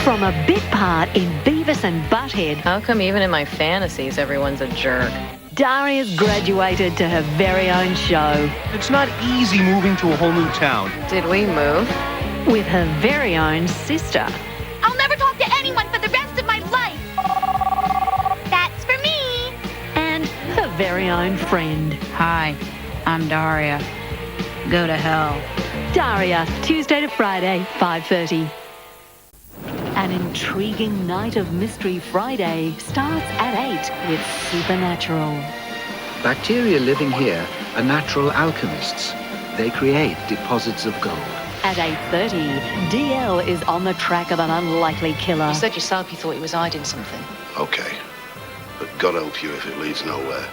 From a bit part in Beavis and Butthead, How come even in my fantasies everyone's a jerk? Daria's graduated to her very own show It's not easy moving to a whole new town. Did we move? with her very own sister. I'll never talk to anyone for the rest of my life. That's for me. And her very own friend. Hi, I'm Daria. Go to hell. Daria, Tuesday to Friday, 5:30. An intriguing night of Mystery Friday starts at 8 with Supernatural. Bacteria living here are natural alchemists. They create deposits of gold. At 8:30, DL is on the track of an unlikely killer. You said yourself you thought he was hiding something. Okay, but God help you if it leads nowhere.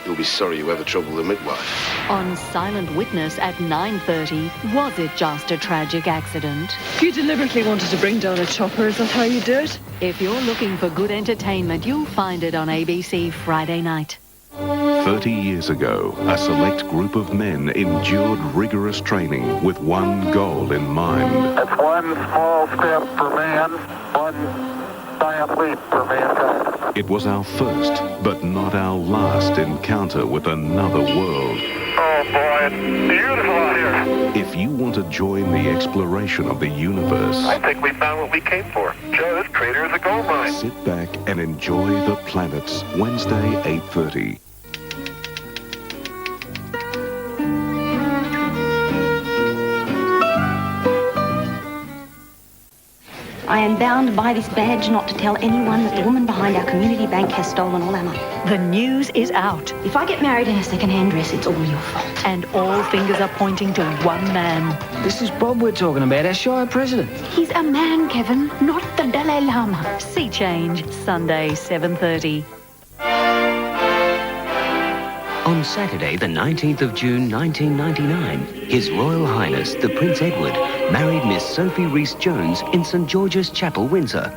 You'll be sorry you ever troubled the midwife. On Silent Witness at 9:30, was it just a tragic accident? You deliberately wanted to bring down a chopper, is that how you do it? If you're looking for good entertainment, you'll find it on ABC Friday night. 30 years ago, a select group of men endured rigorous training with one goal in mind. That's one small step for man, one giant leap for mankind. It was our first, but not our last encounter with another world. Oh boy, it's beautiful out here. If you want to join the exploration of the universe, I think we found what we came for. Joe, this crater is a gold mine. sit back and enjoy the planets. Wednesday, 8:30. I am bound by this badge not to tell anyone that the woman behind our community bank has stolen all our money. The news is out, If I get married in a second-hand dress, it's all your fault. and all fingers are pointing to one man. This is Bob we're talking about, our Shire president. He's a man, Kevin, not the Dalai Lama. Sea Change, Sunday, 7:30. On Saturday, the 19th of June, 1999, His Royal Highness, the Prince Edward, married Miss Sophie Rhys-Jones in St George's Chapel, Windsor.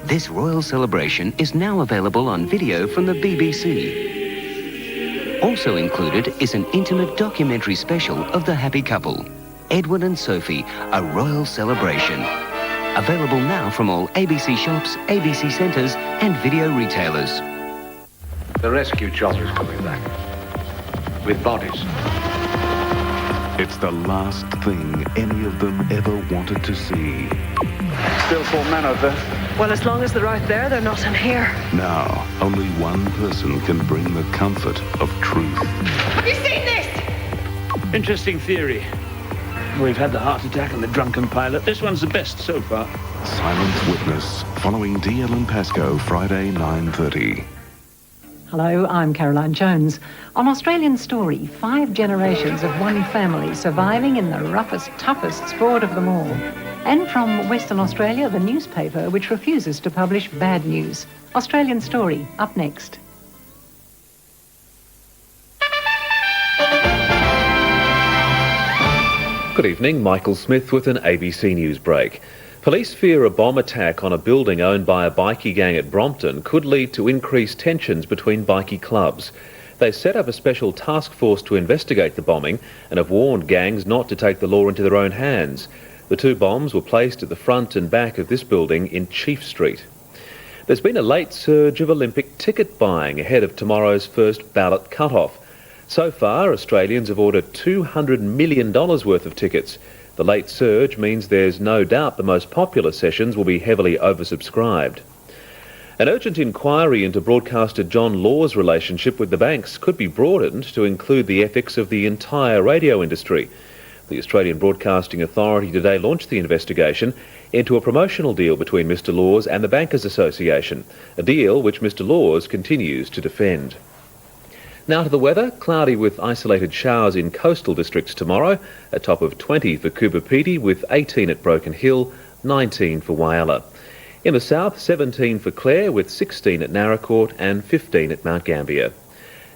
This royal celebration is now available on video from the BBC. Also included is an intimate documentary special of the happy couple, Edward and Sophie, a royal celebration. Available now from all ABC shops, ABC centres and video retailers. The rescue chopper's coming back. With bodies. It's the last thing any of them ever wanted to see. Still 4 men out there. Well, as long as they're out there, they're not in here. Now, only one person can bring the comfort of truth. Have you seen this? Interesting theory. We've had the heart attack and the drunken pilot. This one's the best so far. Silent Witness, following DL and Pascoe, Friday, 9:30. Hello, I'm Caroline Jones. On Australian Story, 5 generations of one family surviving in the roughest, toughest sport of them all. And from Western Australia, the newspaper which refuses to publish bad news. Australian Story, up next. Good evening, Michael Smith with an ABC News break. Police fear a bomb attack on a building owned by a bikie gang at Bryanlton could lead to increased tensions between bikie clubs. They set up a special task force to investigate the bombing and have warned gangs not to take the law into their own hands. The 2 bombs were placed at the front and back of this building in Chief Street. There's been a late surge of Olympic ticket buying ahead of tomorrow's first ballot cut-off. So far, Australians have ordered $200 million worth of tickets. The late surge means there's no doubt the most popular sessions will be heavily oversubscribed. An urgent inquiry into broadcaster John Law's relationship with the banks could be broadened to include the ethics of the entire radio industry. The Australian Broadcasting Authority today launched the investigation into a promotional deal between Mr Laws and the Bankers Association, a deal which Mr Laws continues to defend. Now to the weather, cloudy with isolated showers in coastal districts tomorrow, a top of 20 for Coober Pedy with 18 at Broken Hill, 19 for Whyalla. In the south, 17 for Clare with 16 at Narracourt and 15 at Mount Gambier.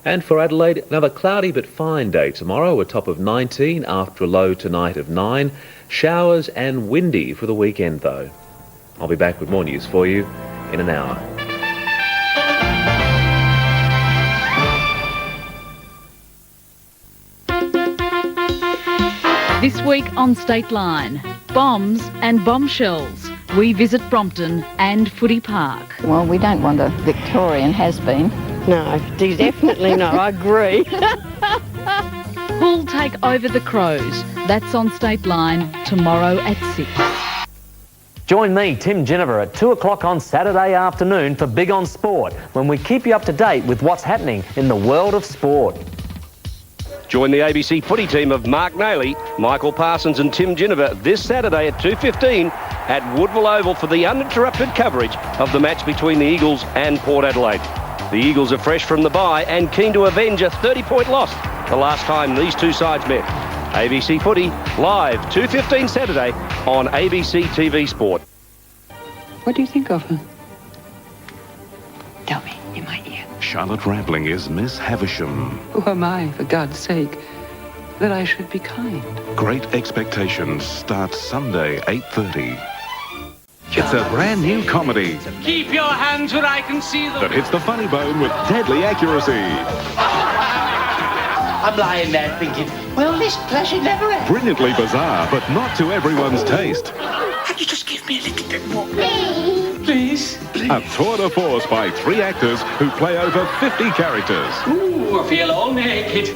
And for Adelaide, another cloudy but fine day tomorrow, a top of 19 after a low tonight of 9. Showers and windy for the weekend though. I'll be back with more news for you in an hour. This week on State Line, bombs and bombshells. we visit Brompton and Footy Park. Well, we don't want a Victorian has-been. No, definitely not. I agree. Who'll take over the Crows? That's on State Line tomorrow at 6. Join me, Tim Ginniver, at 2 o'clock on Saturday afternoon for Big on Sport, when we keep you up to date with what's happening in the world of sport. Join the ABC footy team of Mark Nayley, Michael Parsons and Tim Ginniver this Saturday at 2:15 at Woodville Oval for the uninterrupted coverage of the match between the Eagles and Port Adelaide. The Eagles are fresh from the bye and keen to avenge a 30-point loss the last time these two sides met. ABC Footy, live 2:15 Saturday on ABC TV Sport. What do you think of her? Tell me in my ear. Charlotte Rampling is Miss Havisham. Who am I, for God's sake, that I should be kind? Great Expectations starts Sunday, 8:30. It's a brand new comedy Keep your hands where I can see them. that hits the funny bone with deadly accuracy. I'm lying there thinking, will this pleasure never end? Brilliantly bizarre, but not to everyone's taste. Can you just give me a little bit more? Please? A tour de force by 3 actors who play over 50 characters. Ooh, I feel all naked.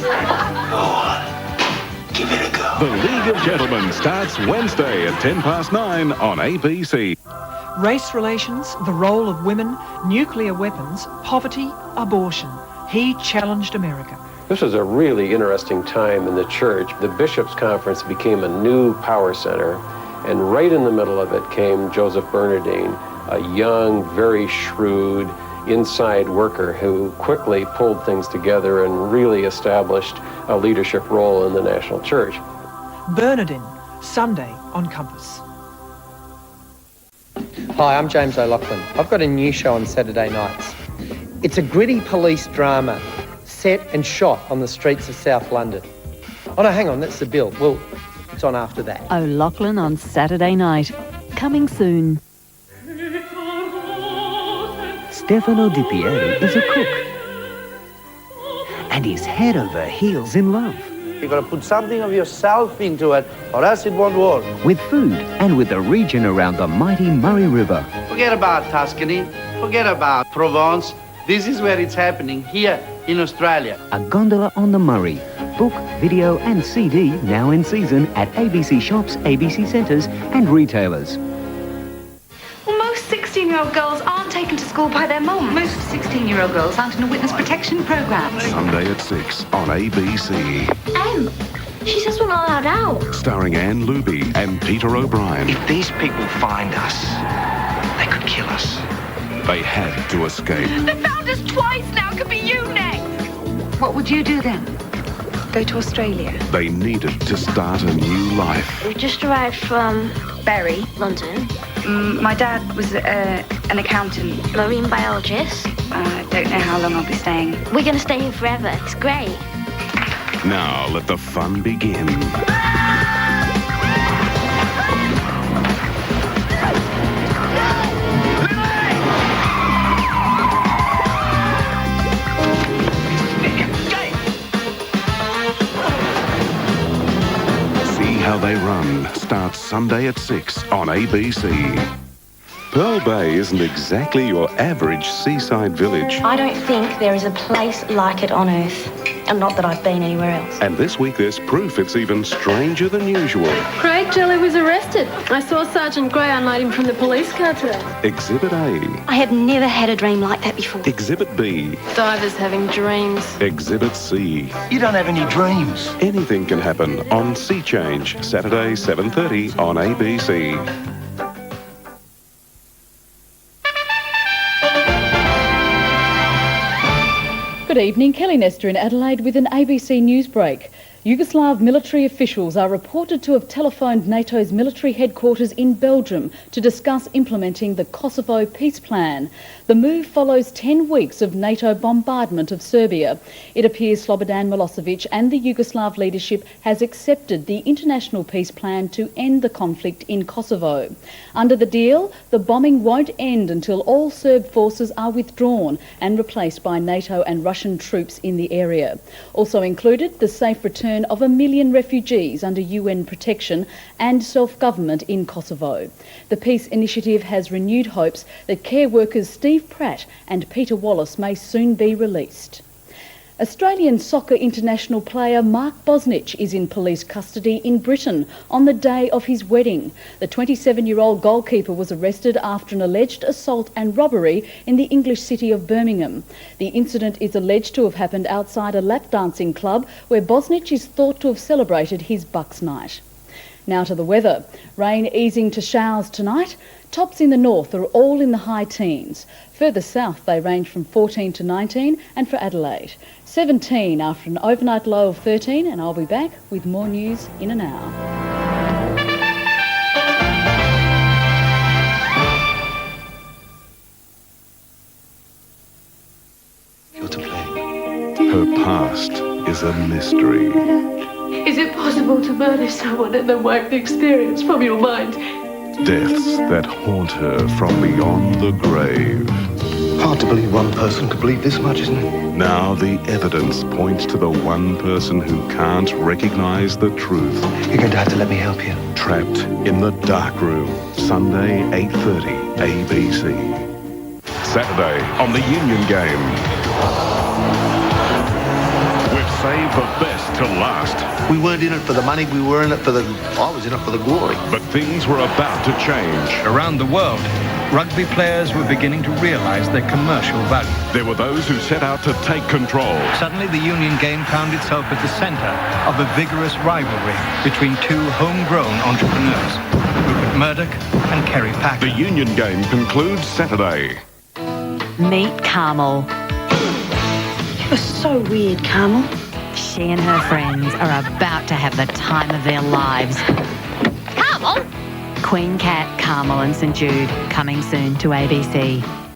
Give it a go. The League of Gentlemen starts Wednesday at 9:10 on ABC. Race relations, the role of women, nuclear weapons, poverty, abortion. He challenged America. This was a really interesting time in the church. The Bishops' Conference became a new power center, and right in the middle of it came Joseph Bernardine, a young, very shrewd, inside worker who quickly pulled things together and really established a leadership role in the national church. Bernardine, Sunday on Compass. Hi, I'm James O'Loughlin. I've got a new show on Saturday nights. It's a gritty police drama set and shot on the streets of South London. Oh no, hang on, that's the bill. Well, it's on after that. O'Loughlin on Saturday night. Coming soon. Stefano Di Pieri is a cook. And he's head over heels in love. You've got to put something of yourself into it, or else it won't work. With food and with the region around the mighty Murray River. Forget about Tuscany, forget about Provence. This is where it's happening, here in Australia. A gondola on the Murray. Book, video and CD now in season at ABC shops, ABC centres and retailers. Well, most 16-year-old girls aren't taken to school by their mum. Most 16-year-old girls aren't in a witness protection programme. Sunday at 6 on ABC. She says we're not allowed out. Starring Anne Luby and Peter O'Brien. If these people find us, they could kill us. They had to escape. They found us twice now. Could be you next. What would you do then? Go to Australia? They needed to start a new life. We just arrived from Bury, London. My dad was an accountant. Marine biologist. I don't know how long I'll be staying. We're going to stay here forever. It's great. Now let the fun begin. See How They Run starts Sunday at 6 on ABC. Pearl Bay isn't exactly your average seaside village. I don't think there is a place like it on Earth. And not that I've been anywhere else. And this week there's proof it's even stranger than usual. Craig Jelly was arrested. I saw Sergeant Grey unload him from the police car today. Exhibit A. I have never had a dream like that before. Exhibit B. Divers having dreams. Exhibit C. You don't have any dreams. Anything can happen on Sea Change, Saturday 7:30 on ABC. Good evening, Kelly Nestor in Adelaide with an ABC News break. Yugoslav military officials are reported to have telephoned NATO's military headquarters in Belgium to discuss implementing the Kosovo peace plan. The move follows 10 weeks of NATO bombardment of Serbia. It appears Slobodan Milosevic and the Yugoslav leadership has accepted the international peace plan to end the conflict in Kosovo. Under the deal, the bombing won't end until all Serb forces are withdrawn and replaced by NATO and Russian troops in the area. Also included, the safe return return of 1 million refugees under UN protection and self-government in Kosovo. The peace initiative has renewed hopes that care workers Steve Pratt and Peter Wallace may soon be released. Australian soccer international player Mark Bosnich is in police custody in Britain on the day of his wedding. The 27-year-old goalkeeper was arrested after an alleged assault and robbery in the English city of Birmingham. The incident is alleged to have happened outside a lap dancing club where Bosnich is thought to have celebrated his Bucks night. Now to the weather. Rain easing to showers tonight. Tops in the north are all in the high teens. Further south they range from 14 to 19, and for Adelaide 17 after an overnight low of 13, and I'll be back with more news in an hour. Her past is a mystery. Is it possible to murder someone and then wipe the experience from your mind? Deaths that haunt her from beyond the grave. Hard to believe one person could believe this much, isn't it? Now the evidence points to the one person who can't recognise the truth. You're going to have to let me help you. Trapped in the dark room. Sunday, 8:30, ABC. Saturday on the Union Game. We've saved the best to last. We weren't in it for the money, we were in it for the... I was in it for the glory. But things were about to change. Around the world, rugby players were beginning to realise their commercial value. There were those who set out to take control. Suddenly the Union Game found itself at the centre of a vigorous rivalry between two homegrown entrepreneurs, Rupert Murdoch and Kerry Packer. The Union Game concludes Saturday. Meet Carmel. You're so weird, Carmel. She and her friends are about to have the time of their lives. Carmel? Queen Cat, Carmel and St Jude, coming soon to ABC.